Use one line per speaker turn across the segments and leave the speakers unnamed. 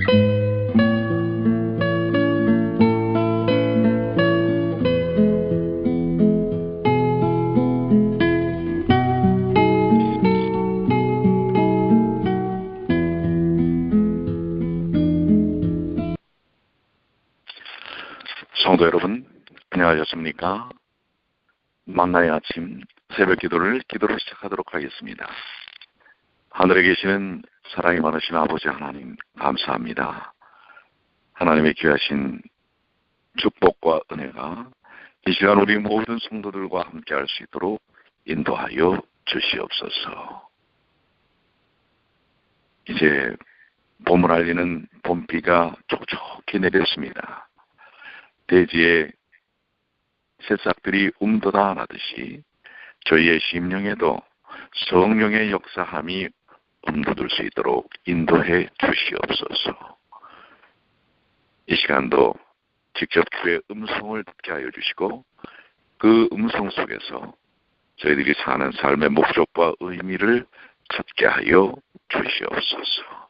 성도 여러분, 안녕하셨습니까? 만나의 아침 새벽 기도로 시작하도록 하겠습니다. 하늘에 계시는 사랑이 많으신 아버지 하나님, 감사합니다. 하나님의 귀하신 축복과 은혜가 이 시간 우리 모든 성도들과 함께 할 수 있도록 인도하여 주시옵소서. 이제 봄을 알리는 봄비가 촉촉히 내렸습니다. 대지에 새싹들이 움돋아나듯이 저희의 심령에도 성령의 역사함이 움돋을 수 있도록 인도해 주시옵소서. 이 시간도 직접 주의 음성을 듣게 하여 주시고 그 음성 속에서 저희들이 사는 삶의 목적과 의미를 찾게 하여 주시옵소서.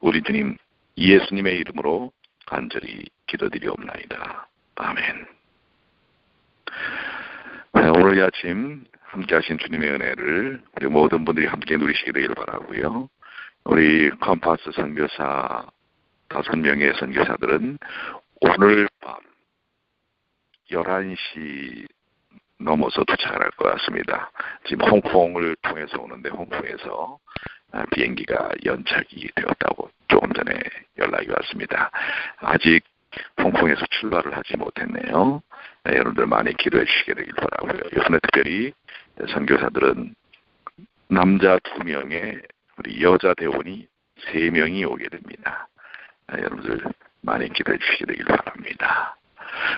우리 주님 예수님의 이름으로 간절히 기도드리옵나이다. 아멘. 오늘 이 아침 함께 하신 주님의 은혜를 우리 모든 분들이 함께 누리시기를 바라고요. 우리 컴파스 선교사 5명의 선교사들은 오늘 밤 11시 넘어서 도착을 할 것 같습니다. 지금 홍콩을 통해서 오는데 홍콩에서 비행기가 연착이 되었다고 조금 전에 연락이 왔습니다. 아직 홍콩에서 출발을 하지 못했네요. 여러분들 많이 기도해 주시게 되길 바라고요. 이번에 특별히 선교사들은 남자 2명에 우리 여자 대원이 3명이 오게 됩니다. 여러분들 많이 기도해 주시게 되길 바랍니다.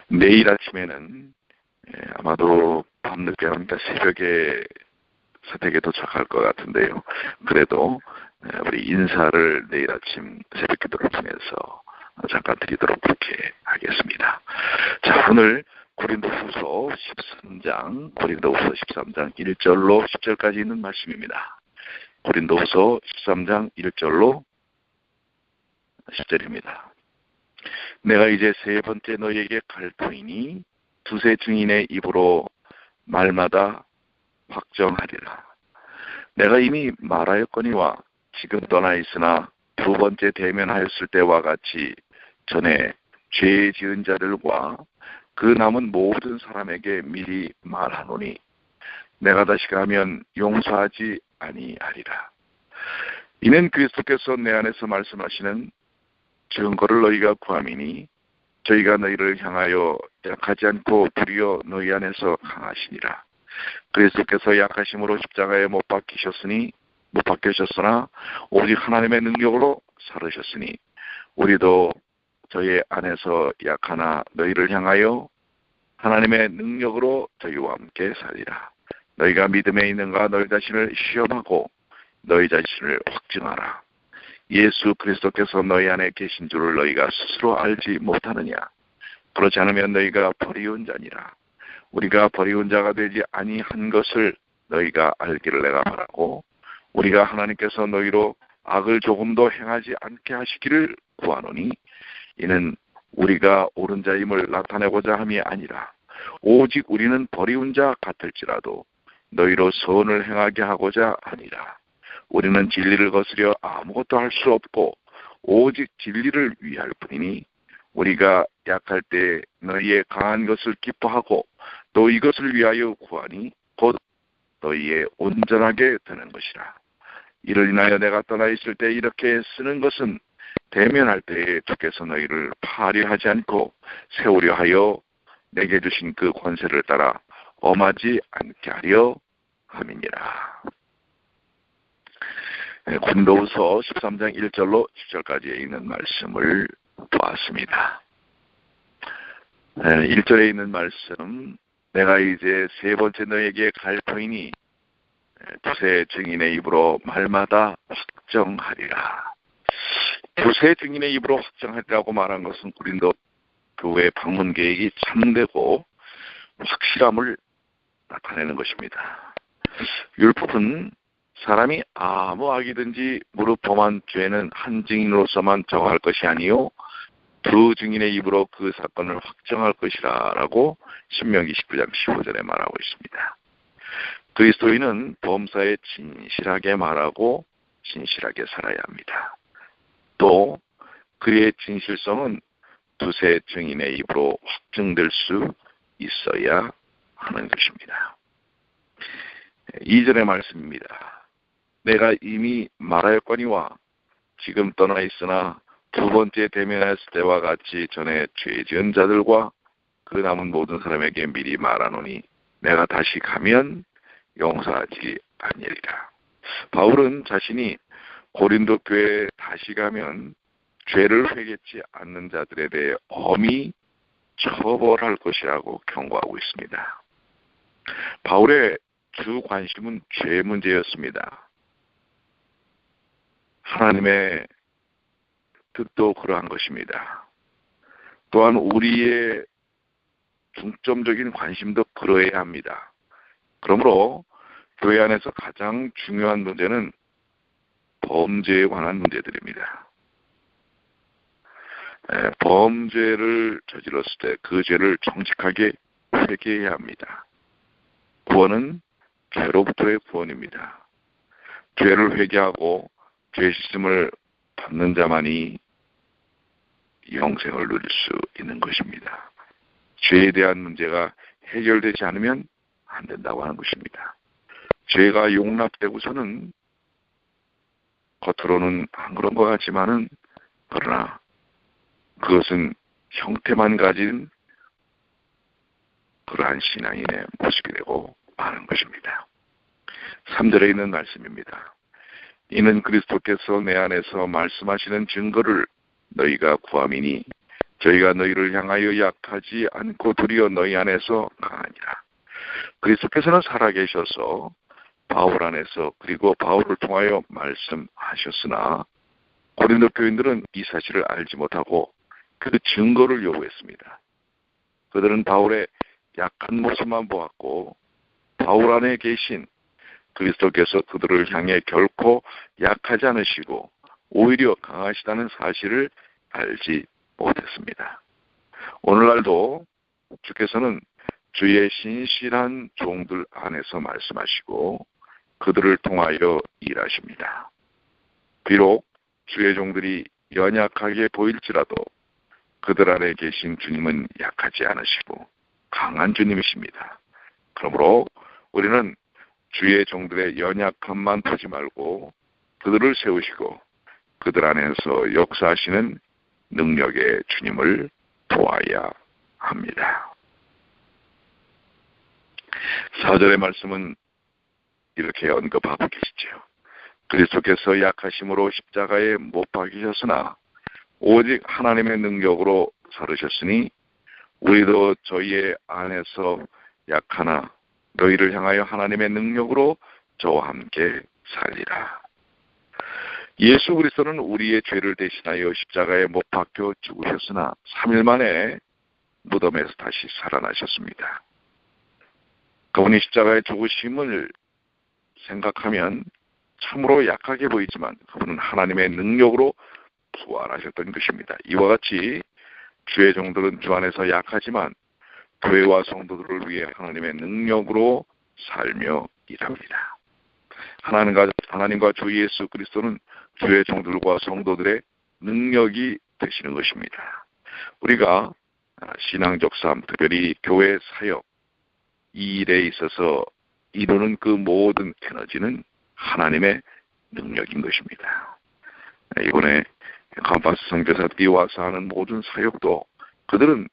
내일 아침에는 아마도 밤늦게 하니까 새벽에 서택에 도착할 것 같은데요. 그래도 우리 인사를 내일 아침 새벽 기도를 통해서 잠깐 드리도록 그렇게 하겠습니다. 자, 오늘 고린도후서 13장 1절로 10절까지 있는 말씀입니다. 고린도후서 13장 1절로 10절입니다. 내가 이제 3번째 너희에게 갈 터이니 두세 증인의 입으로 말마다 확정하리라. 내가 이미 말하였거니와 지금 떠나 있으나 2번째 대면하였을 때와 같이 전에 죄 지은 자들과 그 남은 모든 사람에게 미리 말하노니 내가 다시 가면 용서하지 아니하리라. 이는 그리스도께서 내 안에서 말씀하시는 증거를 너희가 구함이니 저희가 너희를 향하여 약하지 않고 도리어 너희 안에서 강하시니라. 그리스도께서 약하심으로 십자가에 못 박히셨으나 오직 하나님의 능력으로 살으셨으니 우리도 저희 안에서 약하나 너희를 향하여 하나님의 능력으로 저희와 함께 살리라. 너희가 믿음에 있는가 너희 자신을 시험하고 너희 자신을 확증하라. 예수 그리스도께서 너희 안에 계신 줄을 너희가 스스로 알지 못하느냐. 그렇지 않으면 너희가 버리운 자니라. 우리가 버리운 자가 되지 아니한 것을 너희가 알기를 내가 바라고 우리가 하나님께서 너희로 악을 조금도 행하지 않게 하시기를 구하노니 이는 우리가 옳은 자임을 나타내고자 함이 아니라 오직 우리는 버리운 자 같을지라도 너희로 선을 행하게 하고자 하니라. 우리는 진리를 거스려 아무것도 할 수 없고 오직 진리를 위할 뿐이니 우리가 약할 때 너희의 강한 것을 기뻐하고 또 이것을 위하여 구하니 곧 너희의 온전하게 되는 것이라. 이를 인하여 내가 떠나 있을 때 이렇게 쓰는 것은 대면할 때에 주께서 너희를 파리하지 않고 세우려 하여 내게 주신 그 권세를 따라 엄하지 않게 하려 함이니라. 고린도후서 13장 1절로 10절까지에 있는 말씀을 보았습니다. 1절에 있는 말씀, 내가 이제 3번째 너에게 갈 터이니 두세 증인의 입으로 말마다 확정하리라. 두세 증인의 입으로 확정하리라고 말한 것은 고린도 교회 방문 계획이 참되고 확실함을 나타내는 것입니다. 율법은 사람이 아무 악이든지 무릎 범한 죄는 한 증인으로서만 정할 것이 아니요 두 증인의 입으로 그 사건을 확정할 것이라 라고 신명기 19장 15절에 말하고 있습니다. 그리스도인은 범사에 진실하게 말하고 진실하게 살아야 합니다. 또 그의 진실성은 두세 증인의 입으로 확증될 수 있어야 하는 것입니다. 2절의 말씀입니다. 내가 이미 말하였거니와 지금 떠나 있으나 두 번째 대면했을 때와 같이 전에 죄 지은 자들과 그 남은 모든 사람에게 미리 말하노니 내가 다시 가면 용서하지 아니리라. 바울은 자신이 고린도 교회에 다시 가면 죄를 회개치 않는 자들에 대해 엄히 처벌할 것이라고 경고하고 있습니다. 바울의 주 관심은 죄 문제였습니다. 하나님의 뜻도 그러한 것입니다. 또한 우리의 중점적인 관심도 그러해야 합니다. 그러므로 교회 안에서 가장 중요한 문제는 범죄에 관한 문제들입니다. 범죄를 저질렀을 때 그 죄를 정직하게 회개해야 합니다. 구원은 죄로부터의 구원입니다. 죄를 회개하고 죄 씻음을 받는 자만이 영생을 누릴 수 있는 것입니다. 죄에 대한 문제가 해결되지 않으면 안 된다고 하는 것입니다. 죄가 용납되고서는 겉으로는 안 그런 것 같지만은 그러나 그것은 형태만 가진 그러한 신앙인의 모습이 되고 마는 것입니다. 3절에 있는 말씀입니다. 이는 그리스도께서 내 안에서 말씀하시는 증거를 너희가 구함이니 저희가 너희를 향하여 약하지 않고 도리어 너희 안에서 강하니라. 그리스도께서는 살아계셔서 바울 안에서 그리고 바울을 통하여 말씀하셨으나 고린도 교인들은 이 사실을 알지 못하고 그 증거를 요구했습니다. 그들은 바울의 약한 모습만 보았고 바울 안에 계신 그리스도께서 그들을 향해 결코 약하지 않으시고 오히려 강하시다는 사실을 알지 못했습니다. 오늘날도 주께서는 주의 신실한 종들 안에서 말씀하시고 그들을 통하여 일하십니다. 비록 주의 종들이 연약하게 보일지라도 그들 안에 계신 주님은 약하지 않으시고 강한 주님이십니다. 그러므로 우리는 주의 종들의 연약함만 보지 말고 그들을 세우시고 그들 안에서 역사하시는 능력의 주님을 도와야 합니다. 4절의 말씀은 이렇게 언급하고 계시죠. 그리스도께서 약하심으로 십자가에 못 박이셨으나 오직 하나님의 능력으로 살으셨으니 우리도 저희의 안에서 약하나 너희를 향하여 하나님의 능력으로 저와 함께 살리라. 예수 그리스도는 우리의 죄를 대신하여 십자가에 못 박혀 죽으셨으나 3일 만에 무덤에서 다시 살아나셨습니다. 그분이 십자가에 죽으심을 생각하면 참으로 약하게 보이지만 그분은 하나님의 능력으로 부활하셨던 것입니다. 이와 같이 주의 종들은 주 안에서 약하지만 교회와 성도들을 위해 하나님의 능력으로 살며 일합니다. 하나님과 주 예수 그리스도는 주의 종들과 성도들의 능력이 되시는 것입니다. 우리가 신앙적 삶, 특별히 교회 사역, 이 일에 있어서 이루는 그 모든 에너지는 하나님의 능력인 것입니다. 이번에 간파스 선교사들이 와서 하는 모든 사역도 그들은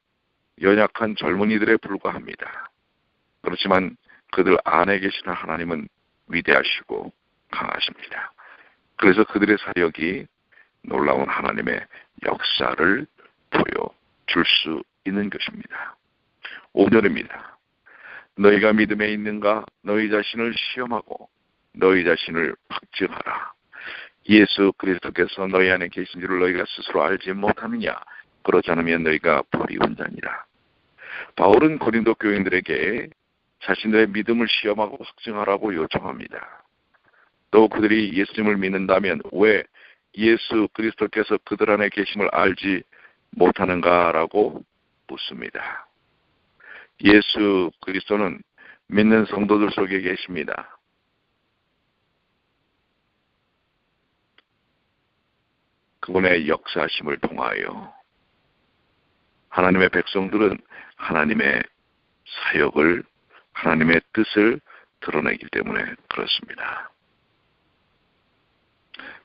연약한 젊은이들에 불과합니다. 그렇지만 그들 안에 계시는 하나님은 위대하시고 강하십니다. 그래서 그들의 사역이 놀라운 하나님의 역사를 보여줄 수 있는 것입니다. 5절입니다. 너희가 믿음에 있는가? 너희 자신을 시험하고 너희 자신을 확증하라. 예수 그리스도께서 너희 안에 계신 줄을 너희가 스스로 알지 못하느냐? 그렇지 않으면 너희가 버리운 자니라. 바울은 고린도 교인들에게 자신들의 믿음을 시험하고 확증하라고 요청합니다. 또 그들이 예수님을 믿는다면 왜 예수 그리스도께서 그들 안에 계심을 알지 못하는가라고 묻습니다. 예수 그리스도는 믿는 성도들 속에 계십니다. 그분의 역사심을 통하여 하나님의 백성들은 하나님의 사역을, 하나님의 뜻을 드러내기 때문에 그렇습니다.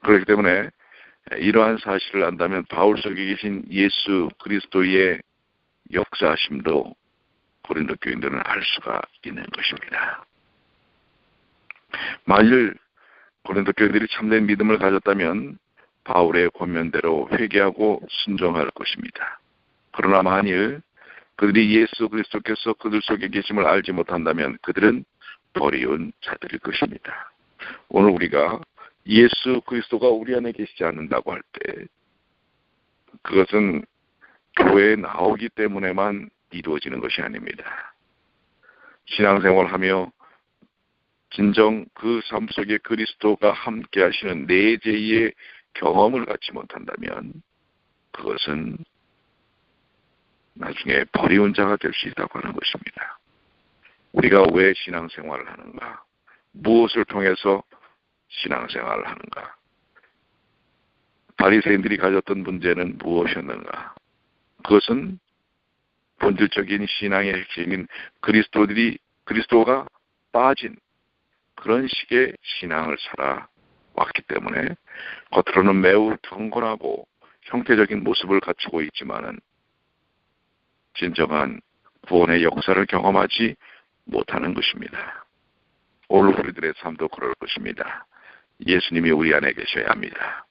그렇기 때문에 이러한 사실을 안다면 바울 속에 계신 예수 그리스도의 역사심도 고린도 교인들은 알 수가 있는 것입니다. 만일 고린도 교인들이 참된 믿음을 가졌다면 바울의 권면대로 회개하고 순종할 것입니다. 그러나 만일 그들이 예수 그리스도께서 그들 속에 계심을 알지 못한다면 그들은 버리운 자들일 것입니다. 오늘 우리가 예수 그리스도가 우리 안에 계시지 않는다고 할 때 그것은 교회에 나오기 때문에만 이루어지는 것이 아닙니다. 신앙생활하며 진정 그 삶 속에 그리스도가 함께 하시는 내재의 경험을 갖지 못한다면 그것은 나중에 버리운 자가 될 수 있다고 하는 것입니다. 우리가 왜 신앙생활을 하는가? 무엇을 통해서 신앙생활을 하는가? 바리새인들이 가졌던 문제는 무엇이었는가? 그것은 본질적인 신앙의 핵심인 그리스도가 빠진 그런 식의 신앙을 살아왔기 때문에 겉으로는 매우 경건하고 형태적인 모습을 갖추고 있지만은 진정한 구원의 역사를 경험하지 못하는 것입니다. 오늘 우리들의 삶도 그럴 것입니다. 예수님이 우리 안에 계셔야 합니다.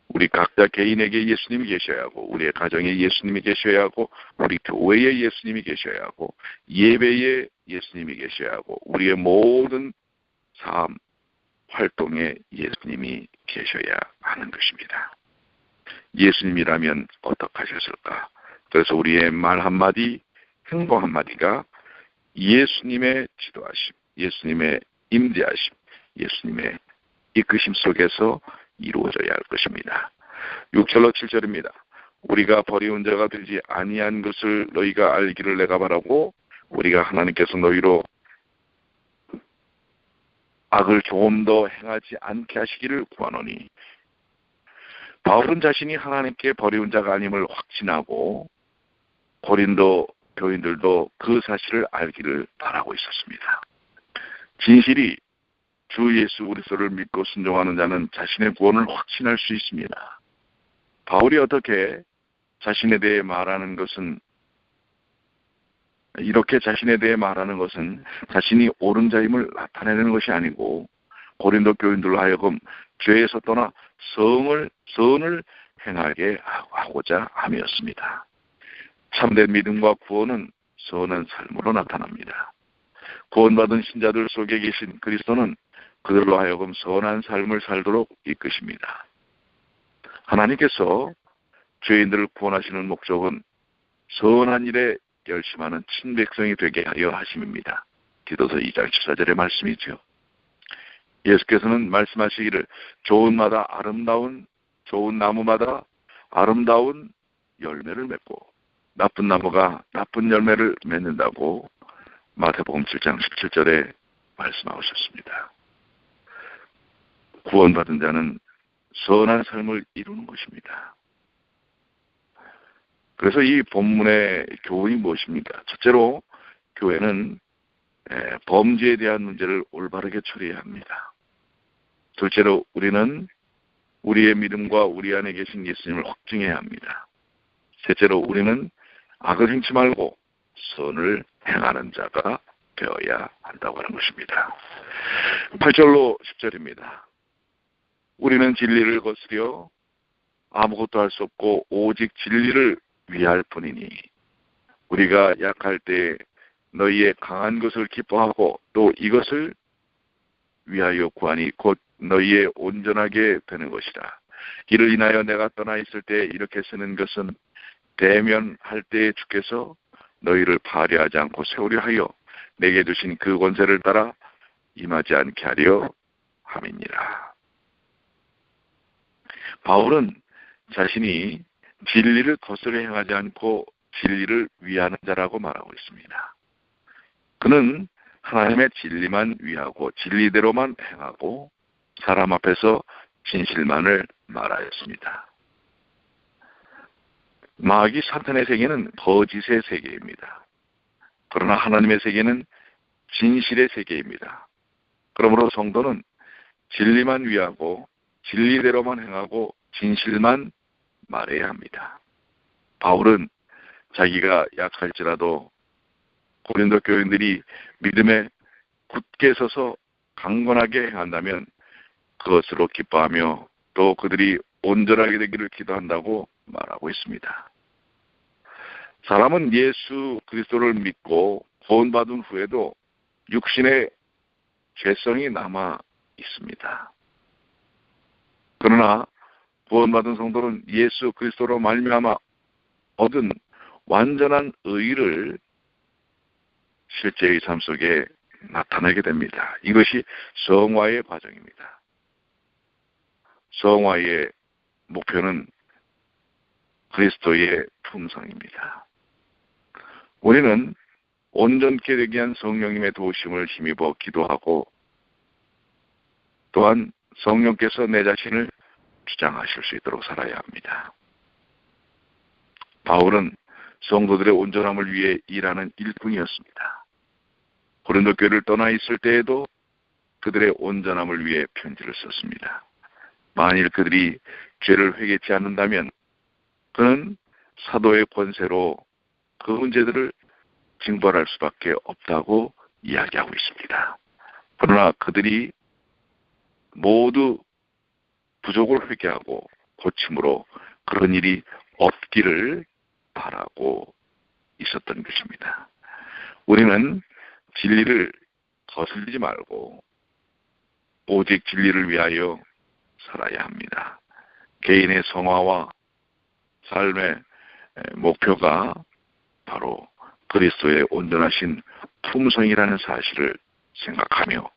우리 각자 개인에게 예수님이 계셔야 하고 우리의 가정에 예수님이 계셔야 하고 우리 교회에 예수님이 계셔야 하고 예배에 예수님이 계셔야 하고 우리의 모든 삶, 활동에 예수님이 계셔야 하는 것입니다. 예수님이라면 어떻게 하셨을까? 그래서 우리의 말 한마디, 행동 한마디가 예수님의 지도하심, 예수님의 임재하심, 예수님의 이끄심 속에서 이루어져야 할 것입니다. 6절로 7절입니다. 우리가 버리운 자가 되지 아니한 것을 너희가 알기를 내가 바라고 우리가 하나님께서 너희로 악을 조금 더 행하지 않게 하시기를 구하노니 바울은 자신이 하나님께 버리운 자가 아님을 확신하고 고린도 교인들도 그 사실을 알기를 바라고 있었습니다. 진실이 주 예수 그리스도를 믿고 순종하는 자는 자신의 구원을 확신할 수 있습니다. 바울이 어떻게 자신에 대해 말하는 것은 이렇게 자신에 대해 말하는 것은 자신이 옳은 자임을 나타내는 것이 아니고 고린도 교인들로 하여금 죄에서 떠나 선을 행하게 하고자 함이었습니다. 참된 믿음과 구원은 선한 삶으로 나타납니다. 구원받은 신자들 속에 계신 그리스도는 그들로 하여금 선한 삶을 살도록 이끄십니다. 하나님께서 죄인들을 구원하시는 목적은 선한 일에 열심하는 친백성이 되게 하려 하심입니다. 디도서 2장 14절의 말씀이죠. 예수께서는 말씀하시기를 좋은 나무마다 아름다운 열매를 맺고 나쁜 나무가 나쁜 열매를 맺는다고 마태복음 7장 17절에 말씀하셨습니다. 구원받은 자는 선한 삶을 이루는 것입니다. 그래서 이 본문의 교훈이 무엇입니까? 첫째로 교회는 범죄에 대한 문제를 올바르게 처리해야 합니다. 둘째로 우리는 우리의 믿음과 우리 안에 계신 예수님을 확증해야 합니다. 셋째로 우리는 악을 행치 말고 선을 행하는 자가 되어야 한다고 하는 것입니다. 8절로 10절입니다. 우리는 진리를 거스려 아무것도 할 수 없고 오직 진리를 위할 뿐이니 우리가 약할 때 너희의 강한 것을 기뻐하고 또 이것을 위하여 구하니 곧 너희의 온전하게 되는 것이라. 이를 인하여 내가 떠나 있을 때 이렇게 쓰는 것은 대면할 때에 주께서 너희를 파괴하지 않고 세우려 하여 내게 주신 그 권세를 따라 임하지 않게 하려 함이니라. 바울은 자신이 진리를 거스려 행하지 않고 진리를 위하는 자라고 말하고 있습니다. 그는 하나님의 진리만 위하고 진리대로만 행하고 사람 앞에서 진실만을 말하였습니다. 마귀 사탄의 세계는 거짓의 세계입니다. 그러나 하나님의 세계는 진실의 세계입니다. 그러므로 성도는 진리만 위하고 진리대로만 행하고 진실만 말해야 합니다. 바울은 자기가 약할지라도 고린도 교인들이 믿음에 굳게 서서 강건하게 행한다면 그것으로 기뻐하며 또 그들이 온전하게 되기를 기도한다고 말하고 있습니다. 사람은 예수 그리스도를 믿고 구원받은 후에도 육신의 죄성이 남아 있습니다. 그러나 구원받은 성도는 예수 그리스도로 말미암아 얻은 완전한 의를 실제의 삶 속에 나타내게 됩니다. 이것이 성화의 과정입니다. 성화의 목표는 그리스도의 품성입니다. 우리는 온전케 되기 위한 성령님의 도우심을 힘입어 기도하고 또한 성령께서 내 자신을 주장하실 수 있도록 살아야 합니다. 바울은 성도들의 온전함을 위해 일하는 일꾼이었습니다. 고린도 교회를 떠나 있을 때에도 그들의 온전함을 위해 편지를 썼습니다. 만일 그들이 죄를 회개치 않는다면 그는 사도의 권세로 그 문제들을 징벌할 수밖에 없다고 이야기하고 있습니다. 그러나 그들이 모두 부족을 회개하고 고침으로 그런 일이 없기를 바라고 있었던 것입니다. 우리는 진리를 거슬리지 말고 오직 진리를 위하여 살아야 합니다. 개인의 성화와 삶의 목표가 바로 그리스도의 온전하신 품성이라는 사실을 생각하며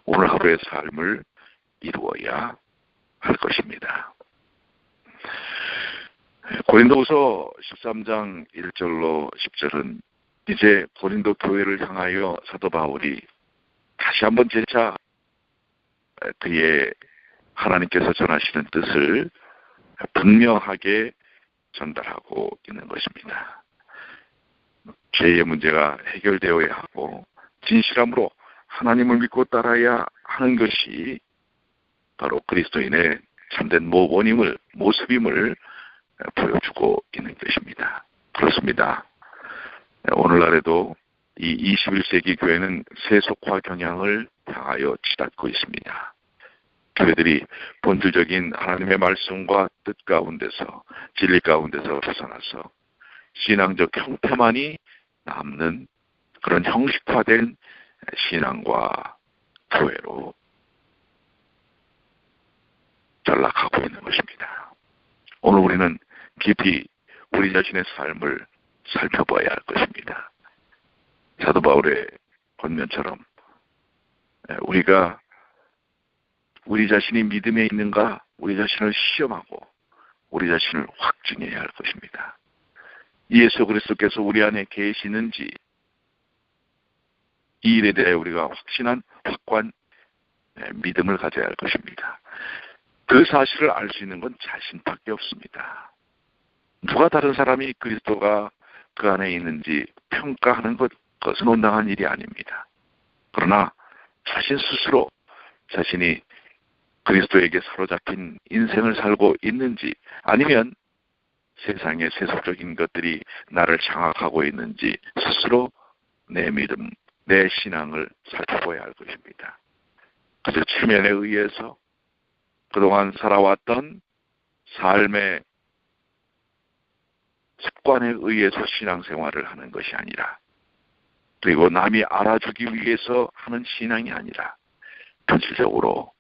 오늘 하루의 삶을 이루어야 할 것입니다. 고린도후서 13장 1절로 10절은 이제 고린도 교회를 향하여 사도 바울이 다시 한번 재차 그의 하나님께서 전하시는 뜻을 분명하게 전달하고 있는 것입니다. 죄의 문제가 해결되어야 하고 진실함으로 하나님을 믿고 따라야 하는 것이 바로 그리스도인의 참된 모습임을 보여주고 있는 것입니다. 그렇습니다. 오늘날에도 이 21세기 교회는 세속화 경향을 향하여 치닫고 있습니다. 교회들이 본질적인 하나님의 말씀과 뜻 가운데서 진리 가운데서 벗어나서 신앙적 형태만이 남는 그런 형식화된 신앙과 교회로 전락하고 있는 것입니다. 오늘 우리는 깊이 우리 자신의 삶을 살펴봐야 할 것입니다. 사도 바울의 권면처럼 우리가 우리 자신이 믿음에 있는가 우리 자신을 시험하고 우리 자신을 확증해야 할 것입니다. 예수 그리스도께서 우리 안에 계시는지 이 일에 대해 우리가 확신한 확고한 믿음을 가져야 할 것입니다. 그 사실을 알 수 있는 건 자신밖에 없습니다. 누가 다른 사람이 그리스도가 그 안에 있는지 평가하는 그것은 온당한 일이 아닙니다. 그러나 자신 스스로 자신이 그리스도에게 사로잡힌 인생을 살고 있는지 아니면 세상의 세속적인 것들이 나를 장악하고 있는지 스스로 내 믿음, 내 신앙을 살펴봐야 할 것입니다. 그저 체면에 의해서 그동안 살아왔던 삶의 습관에 의해서 신앙생활을 하는 것이 아니라 그리고 남이 알아주기 위해서 하는 신앙이 아니라 본질적으로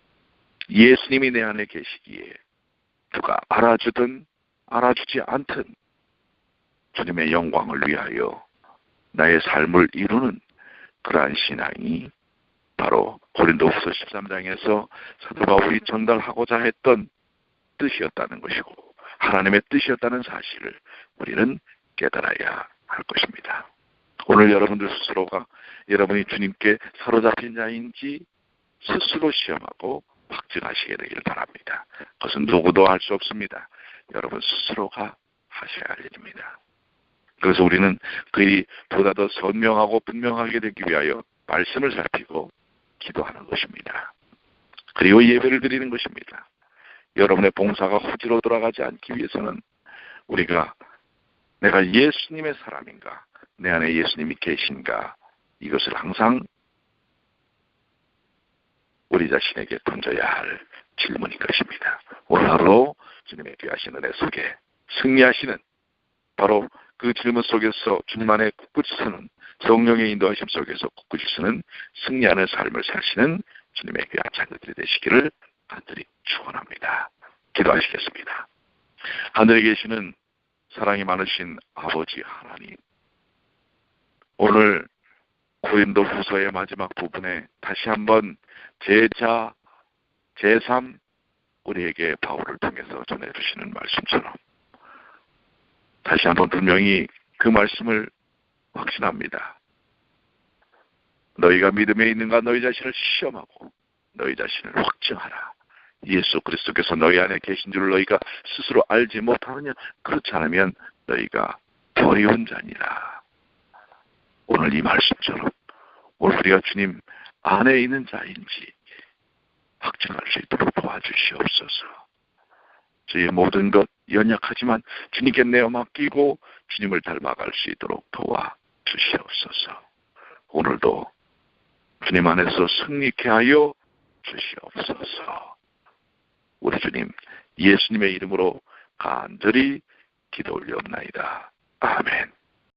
예수님이 내 안에 계시기에 누가 알아주든 알아주지 않든 주님의 영광을 위하여 나의 삶을 이루는 그러한 신앙이 바로 고린도후서 13장에서 사도 바울이 전달하고자 했던 뜻이었다는 것이고 하나님의 뜻이었다는 사실을 우리는 깨달아야 할 것입니다. 오늘 여러분들 스스로가 여러분이 주님께 사로잡힌 자인지 스스로 시험하고 확증하시게 되기를 바랍니다. 그것은 누구도 할 수 없습니다. 여러분 스스로가 하셔야 할 일입니다. 그래서 우리는 그 일이 보다 더 선명하고 분명하게 되기 위하여 말씀을 살피고 기도하는 것입니다. 그리고 예배를 드리는 것입니다. 여러분의 봉사가 후지로 돌아가지 않기 위해서는 우리가 내가 예수님의 사람인가, 내 안에 예수님이 계신가, 이것을 항상 우리 자신에게 던져야 할 질문인 것입니다. 오늘 하루 주님의 귀하신 은혜 속에 승리하시는, 바로 그 질문 속에서 주님 안에 굳굳이 서는, 성령의 인도하심 속에서 굳굳이 서는 승리하는 삶을 사시는 주님의 귀한 자녀들이 되시기를 간절히 축원합니다. 기도하시겠습니다. 하늘에 계시는 사랑이 많으신 아버지 하나님, 오늘 고린도후서의 마지막 부분에 다시 한번 제4 우리에게 바울을 통해서 전해주시는 말씀처럼 다시 한번 분명히 그 말씀을 확신합니다. 너희가 믿음에 있는가 너희 자신을 시험하고 너희 자신을 확증하라. 예수 그리스도께서 너희 안에 계신 줄 너희가 스스로 알지 못하느냐? 그렇지 않으면 너희가 버리운 자니라. 오늘 이 말씀처럼 오늘 우리가 주님 안에 있는 자인지 확증할 수 있도록 도와주시옵소서. 저희의 모든 것 연약하지만 주님께 내어 맡기고 주님을 닮아갈 수 있도록 도와주시옵소서. 오늘도 주님 안에서 승리케 하여 주시옵소서. 우리 주님 예수님의 이름으로 간절히 기도 올려옵나이다.